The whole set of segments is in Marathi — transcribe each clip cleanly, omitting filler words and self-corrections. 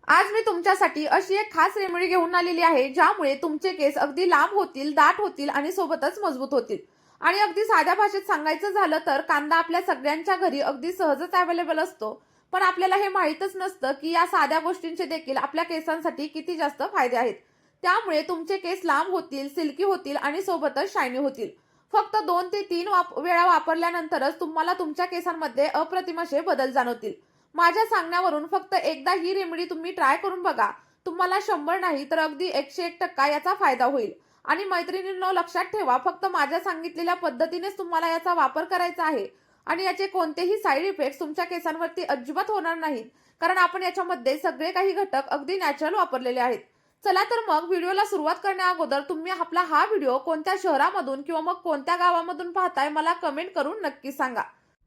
आज मी तुमच्यासाठी अशी एक खास रेमेडी घेऊन आलेली आहे, ज्यामुळे तुमचे केस अगदी लांब होतील, दाट होतील आणि सोबतच मजबूत होतील. आणि अगदी साध्या भाषेत सांगायचं झालं तर कांदा आपल्या सगळ्यांच्या घरी अगदी सहजच अवेलेबल असतो. पण आपल्याला हे माहीतच नसतं की या साध्या गोष्टींचे देखील आपल्या केसांसाठी किती जास्त फायदे आहेत. त्यामुळे तुमचे केस लांब होतील, सिल्की होतील आणि सोबतच शायनी होतील. फक्त 2 ते 3 वेळा वापरल्यानंतरच तुम्हाला तुमच्या केसांमध्ये अप्रतिम असे बदल जाणवतील. माझ्या सांगण्यावरून फक्त एकदा ही रेमेडी तुम्ही ट्राय करून बघा. तुम्हाला 100 नाही तर अगदी 101% याचा फायदा होईल. आणि मैत्रिणींनो, लक्षात ठेवा, फक्त माझ्या सांगितलेल्या पद्धतीनेच तुम्हाला याचा वापर करायचा आहे. आणि याचे कोणतेही साईड इफेक्ट्स तुमच्या केसांवरती अजिबात होणार नाहीत. कारण आपण याच्यामध्ये सगळे काही घटक अगदी नॅचरल वापरलेले आहेत. चला तर मग व्हिडिओला सुरुवात करण्याअगोदर तुम्ही आपला हा व्हिडिओ कोणत्या शहरामधून किंवा मग कोणत्या गावामधून पाहताय मला कमेंट करून नक्की सांगा.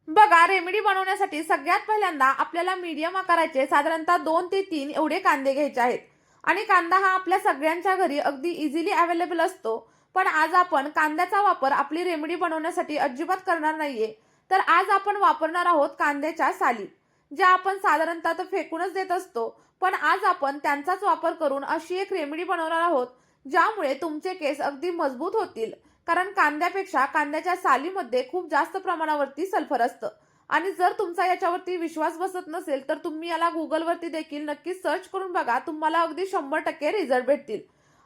बघा, रेमेडी बनवण्यासाठी सगळ्यात पहिल्यांदा आपल्याला मीडियम आकाराचे साधारणतः 2 ते 3 एवढे कांदे घ्यायचे आहेत. आणि कांदा हा आपल्या सगळ्यांच्या घरी अगदी इझिली अवेलेबल असतो. पण आज आपण कांद्याचा वापर आपली रेमेडी बनवण्यासाठी अजिबात करणार नाहीये. तर आज आपण वापरणार आहोत कांद्याच्या साली, ज्या आपण साधारणतः तर फेकूनच देत असतो. पण आज आपण त्यांचाच वापर करून अशी एक रेमेडी बनवणार आहोत, ज्यामुळे तुमचे केस अगदी मजबूत होतील. कारण कांद्यापेक्षा कांद्याच्या सालीमध्ये खूप जास्त प्रमाणावरती सल्फर असतं. आणि जर तुमचा याच्यावरती विश्वास बसत नसेल तर तुम्ही याला गुगलवरती देखील नक्की सर्च करून बघा. तुम्हाला अगदी 100% रिझल्ट भेटतील.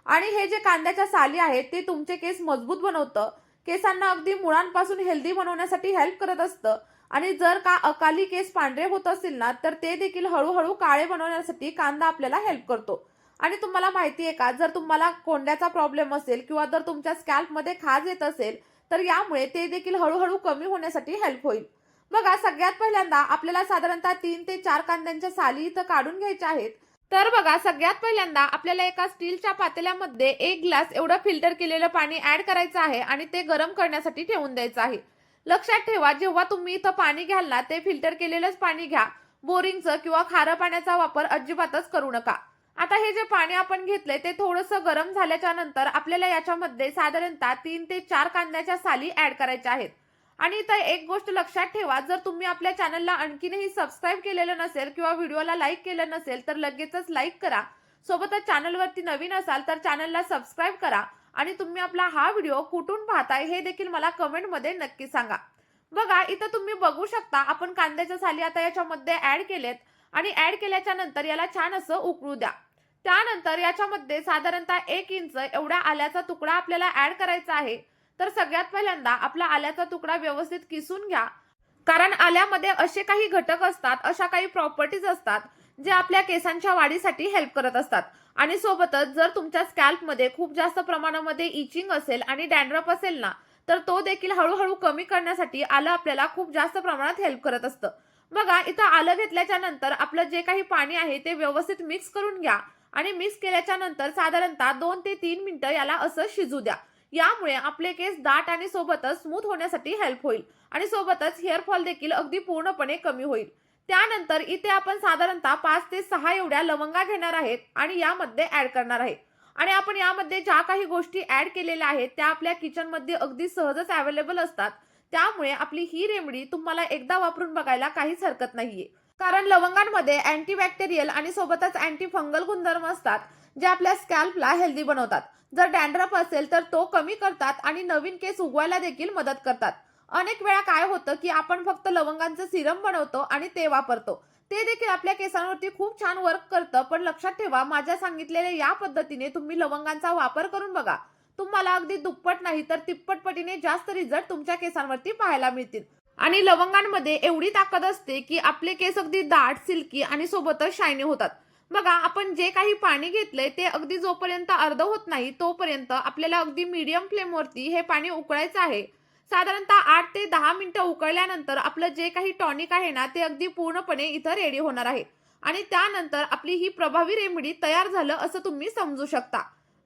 आणि हे जे कांद्याच्या साली आहेत ते तुमचे केस मजबूत बनवतं. केसांना अगदी मुळांपासून हेल्दी बनवण्यासाठी हेल्प करत असतं. आणि जर का अकाली केस पांढरे होत असतील ना, तर ते देखील हळूहळू काळे बनवण्यासाठी कांदा आपल्याला हेल्प करतो. आणि तुम्हाला माहिती आहे का, जर तुम्हाला कोंड्याचा प्रॉब्लेम असेल किंवा जर तुमच्या स्कॅल्पमध्ये खाज येत असेल तर यामुळे ते देखील हळूहळू कमी होण्यासाठी हेल्प होईल. बघा, सगळ्यात पहिल्यांदा आपल्याला साधारणतः 3 ते 4 कांद्यांच्या साली इथं काढून घ्यायच्या आहेत. तर बघा, सगळ्यात पहिल्यांदा आपल्याला एका स्टीलच्या पातेल्यामध्ये 1 ग्लास एवढं फिल्टर केलेलं पाणी ऍड करायचं आहे आणि ते गरम करण्यासाठी ठेवून द्यायचं आहे. लक्षात ठेवा, जेव्हा तुम्ही इथं पाणी घ्याल ना, ते फिल्टर केलेलंच पाणी घ्या. बोरिंगचं किंवा खारं पाण्याचा वापर अजिबातच करू नका. आता हे जे पाणी आपण घेतलंय ते थोडंसं गरम झाल्याच्या नंतर आपल्याला याच्यामध्ये साधारणतः 3 ते 4 कांद्याच्या साली ऍड करायच्या आहेत. आणि इथं एक गोष्ट लक्षात ठेवा, जर तुम्ही आपल्या चॅनलला आणखीनही सबस्क्राईब केलेलं नसेल किंवा व्हिडिओला लाईक केलं नसेल तर लगेचच लाईक करा. सोबतच चॅनलवरती नवीन असाल तर चॅनलला सबस्क्राईब करा. आणि तुम्ही आपला हा व्हिडिओ कुठून पाहताय हे देखील मला कमेंटमध्ये नक्की सांगा. बघा, इथं तुम्ही बघू शकता, आपण कांद्याच्या साली आता याच्यामध्ये ऍड केलेत. आणि ऍड केल्याच्या नंतर याला छान असं उकळू द्या. त्यानंतर याच्यामध्ये साधारणतः 1 इंच एवढा आल्याचा तुकडा आपल्याला ऍड करायचा आहे. तर सगळ्यात पहिल्यांदा आपला आल्याचा तुकडा व्यवस्थित किसून घ्या. कारण आल्यामध्ये असे काही घटक असतात, अशा काही प्रॉपर्टीज असतात जे आपल्या केसांच्या वाढीसाठी हेल्प करत असतात. आणि सोबतच जर तुमच्या स्कॅल्पमध्ये खूप जास्त प्रमाणामध्ये इचिंग असेल आणि डॅन्ड्रफ असेल ना, तर तो देखील हळूहळू कमी करण्यासाठी आलं आपल्याला खूप जास्त प्रमाणात हेल्प करत असतं. बघा, इथं आलं घेतल्याच्या नंतर आपलं जे काही पाणी आहे ते व्यवस्थित मिक्स करून घ्या. आणि मिक्स केल्याच्या नंतर साधारणतः 2 ते 3 मिनिटं याला असं शिजू द्या. यामुळे आपले केस दाट आणि सोबतच स्मूथ होण्यासाठी हेल्प होईल. आणि सोबतच हेअर फॉल देखील अगदी पूर्णपणे कमी होईल. त्यानंतर इथे आपण साधारणतः 5 ते 6 एवढ्या लवंगा घेणार आहेत आणि यामध्ये ऍड करणार आहे. आणि आपण यामध्ये ज्या काही गोष्टी ऍड केलेल्या आहेत त्या आपल्या किचनमध्ये अगदी सहजच अवेलेबल असतात. त्यामुळे आपली ही रेमेडी तुम्हाला एकदा वापरून बघायला काहीच हरकत नाहीये. कारण लवंगांमध्ये अँटीबॅक्टेरियल आणि सोबतच अँटी फंगल गुणधर्म असतात, जे आपल्या स्कॅल्पला हेल्दी बनवतात. जर डॅन्ड्रफ असेल तर तो कमी करतात आणि नवीन केस उगवायला देखील मदत करतात. अनेक वेळा काय होतं की आपण फक्त लवंगांचं सिरम बनवतो आणि ते वापरतो. ते देखील आपल्या केसांवरती खूप छान वर्क करतं. पण लक्षात ठेवा, माझ्या सांगितलेल्या या पद्धतीने तुम्ही लवंगांचा वापर करून बघा. तुम्हाला अगदी दुप्पट नाही तर तिप्पट पटीने जास्त रिझल्ट तुमच्या केसांवरती पाहायला मिळतील. आणि लवंगांमध्ये एवढी ताकद असते की आपले केस अगदी दाट, सिल्की आणि सोबतच शायनी होतात. बघा, आपण जे काही पाणी घेतलंय ते अगदी जोपर्यंत अर्ध होत नाही तोपर्यंत आपल्याला अगदी मीडियम फ्लेमवरती हे पाणी उकळायचं आहे. साधारणतः 8 ते 10 मिनिटं उकळल्यानंतर आपलं जे काही टॉनिक आहे ना, ते अगदी पूर्णपणे इथं रेडी होणार आहे. आणि त्यानंतर आपली ही प्रभावी रेमेडी तयार झालं असं तुम्ही समजू शकता.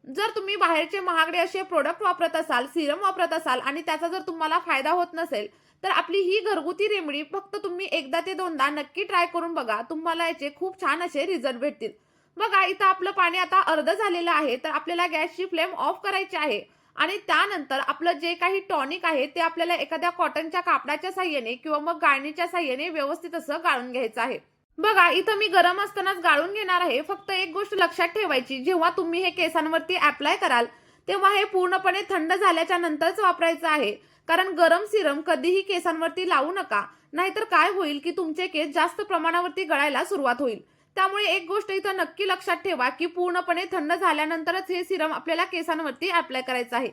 जर तुम्ही बाहेरचे महागडे असे प्रोडक्ट वापरत असाल, सिरम वापरत असाल आणि त्याचा जर तुम्हाला फायदा होत नसेल, तर आपली ही घरगुती रेमेडी फक्त तुम्ही एकदा ते दोनदा नक्की ट्राय करून बघा. तुम्हाला याचे खूप छान असे रिझल्ट भेटतील. बघा, इथं आपलं पाणी आता अर्ध झालेलं आहे, तर आपल्याला गॅसची फ्लेम ऑफ करायची आहे. आणि त्यानंतर आपलं जे काही टॉनिक आहे ते आपल्याला एखाद्या कॉटनच्या कापडाच्या साहाय्याने किंवा मग गाळणीच्या साहाय्याने व्यवस्थित असं गाळून घ्यायचं आहे. बघा, इथं मी गरम असतानाच गाळून घेणार आहे. फक्त एक गोष्ट लक्षात ठेवायची, जेव्हा तुम्ही हे केसांवरती अप्लाय कराल, तेव्हा हे पूर्णपणे थंड झाल्याच्या नंतरच वापरायचं आहे. कारण गरम सिरम कधीही केसांवरती लावू नका. नाहीतर काय होईल, की तुमचे केस जास्त प्रमाणावरती गळायला सुरुवात होईल. त्यामुळे एक गोष्ट इथं नक्की लक्षात ठेवा, की पूर्णपणे थंड झाल्यानंतरच हे सिरम आपल्याला केसांवरती अप्लाय करायचं आहे.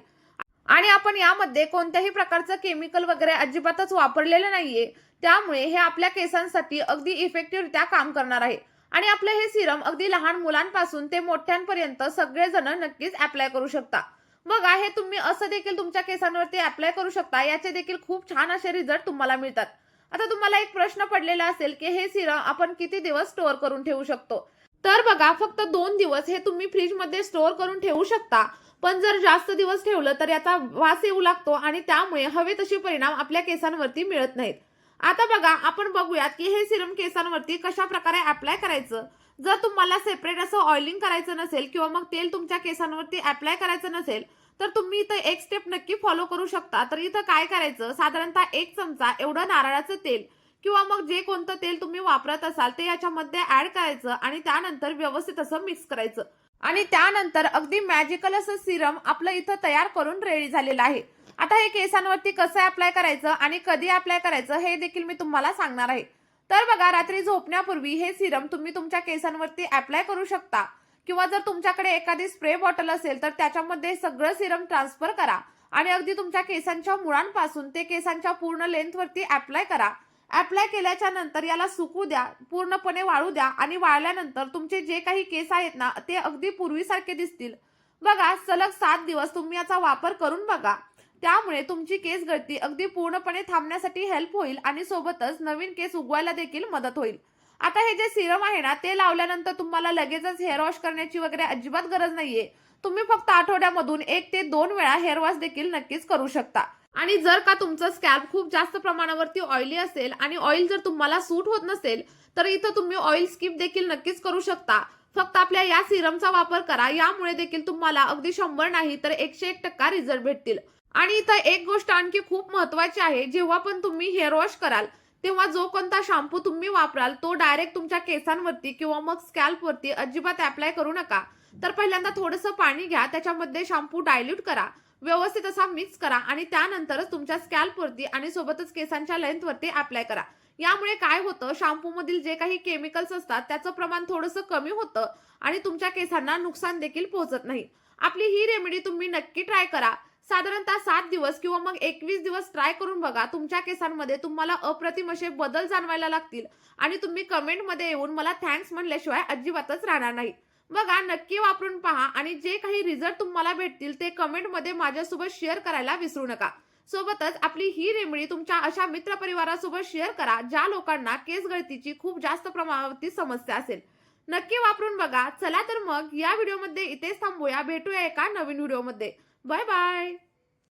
आणि आपण यामध्ये कोणत्याही प्रकारचं केमिकल वगैरे अजिबातच वापरलेलं नाहीये. त्यामुळे हे आपल्या केसांसाठी अगदी इफेक्टिव्हरित्या काम करणार आहे. आणि आपलं हे सिरम अगदी लहान मुलांपासून ते मोठ्यांपर्यंत सगळेजण नक्कीच अप्लाय करू शकता. बघा, हे तुम्ही असं देखील तुमच्या केसांवरती अप्लाय करू शकता. याचे देखील खूप छान असे रिझल्ट तुम्हाला मिळतात. आता तुम्हाला एक प्रश्न पडलेला असेल, की हे सिरम आपण किती दिवस स्टोअर करून ठेवू शकतो? तर बघा, फक्त 2 दिवस हे तुम्ही फ्रिजमध्ये स्टोअर करून ठेवू शकता. पण जर जास्त दिवस ठेवलं तर याचा वास येऊ लागतो आणि त्यामुळे हवे तसे परिणाम आपल्या केसांवरती मिळत नाहीत. आता बघा, आपण बघूयात की हे सिरम केसांवरती कशा प्रकारे अप्लाय करायचं. जर तुम्हाला सेपरेट असं ऑइलिंग करायचं नसेल किंवा मग तेल तुमच्या केसांवरती अप्लाय करायचं नसेल, तर तुम्ही इथं एक स्टेप नक्की फॉलो करू शकता. तर इथं काय करायचं, साधारणतः 1 चमचा एवढं नारळाचं तेल किंवा मग जे कोणतं तेल तुम्ही वापरत असाल ते याच्यामध्ये ऍड करायचं आणि त्यानंतर व्यवस्थित असं मिक्स करायचं. आणि त्यानंतर अगदी मॅजिकल असं सिरम आपलं इथं तयार करून रेडी झालेलं आहे. आता हे केसांवरती कसं अप्लाय करायचं आणि कधी अप्लाय करायचं हे देखील मी तुम्हाला सांगणार आहे. तर बघा, रात्री झोपण्यापूर्वी हे सिरम तुम्ही तुमच्या केसांवरती अप्लाय करू शकता किंवा जर तुमच्याकडे एखादी स्प्रे बॉटल असेल तर त्याच्यामध्ये सगळं सिरम ट्रान्सफर करा आणि अगदी तुमच्या केसांच्या मुळांपासून ते केसांच्या पूर्ण लेंथवरती अप्लाय करा. अप्लाय केल्याच्या नंतर याला सुकू द्या, पूर्णपणे वाळू द्या आणि वाळल्यानंतर तुमचे जे काही केस आहेत ना, ते अगदी पूर्वीसारखे दिसतील. बघा, सलग 7 दिवस तुम्ही याचा वापर करून बघा. त्यामुळे तुमची केस गळती अगदी पूर्णपणे थांबण्यासाठी हेल्प होईल आणि सोबतच नवीन केस उगवायला देखील मदत होईल. आता हे जे सिरम आहे ना, ते लावल्यानंतर तुम्हाला लगेचच हेअर वॉश करण्याची वगैरे अजिबात गरज नाहीये. तुम्ही फक्त आठवड्यामधून 1 ते 2 वेळा हेअर वॉश देखील नक्कीच करू शकता. आणि जर का तुमचं स्कॅल्प खूप जास्त प्रमाणावरती ऑइली असेल आणि ऑइल जर तुम्हाला सूट होत नसेल, तर इथं तुम्ही ऑइल स्किप देखील नक्कीच करू शकता. फक्त आपल्या या सिरमचा वापर करा. यामुळे देखील तुम्हाला अगदी 100 नाही तर 101% रिझल्ट भेटतील. आणि इथं एक गोष्ट आणखी खूप महत्त्वाची आहे. जेव्हा पण तुम्ही हेअर वॉश कराल, तेव्हा जो कोणता शॅम्पू तुम्ही वापराल तो डायरेक्ट तुमच्या केसांवरती किंवा मग स्कॅल्पवरती अजिबात अप्लाय करू नका. तर पहिल्यांदा थोडंसं पाणी घ्या, त्याच्यामध्ये शॅम्पू डायल्यूट करा, व्यवस्थित असा मिक्स करा आणि त्यानंतरच तुमच्या स्कॅल्पवरती आणि सोबतच केसांच्या लेंथवरती अप्लाय करा. यामुळे काय होतं, शॅम्पू मधील जे काही केमिकल्स असतात त्याचं प्रमाण थोडंसं कमी होतं आणि तुमच्या केसांना नुकसान देखील पोहोचत नाही. आपली ही रेमेडी तुम्ही नक्की ट्राय करा. साधारणतः 7 दिवस किंवा मग 21 दिवस ट्राय करून बघा. तुमच्या केसांमध्ये तुम्हाला अप्रतिम असे बदल जाणवायला लागतील आणि तुम्ही कमेंटमध्ये येऊन मला थँक्स म्हणल्याशिवाय अजिबातच राहणार नाही. बघा, नक्की वापरून पहा आणि जे काही रिझल्ट तुम्हाला भेटतील ते कमेंटमध्ये माझ्यासोबत शेअर करायला विसरू नका. सोबतच आपली ही रेमेडी तुमच्या अशा मित्रपरिवारासोबत शेअर करा ज्या लोकांना केस गळतीची खूप जास्त प्रमाणावरती समस्या असेल. नक्की वापरून बघा. चला तर मग या व्हिडिओमध्ये इथेच थांबूया. भेटूया एका नवीन व्हिडिओमध्ये. Bye bye.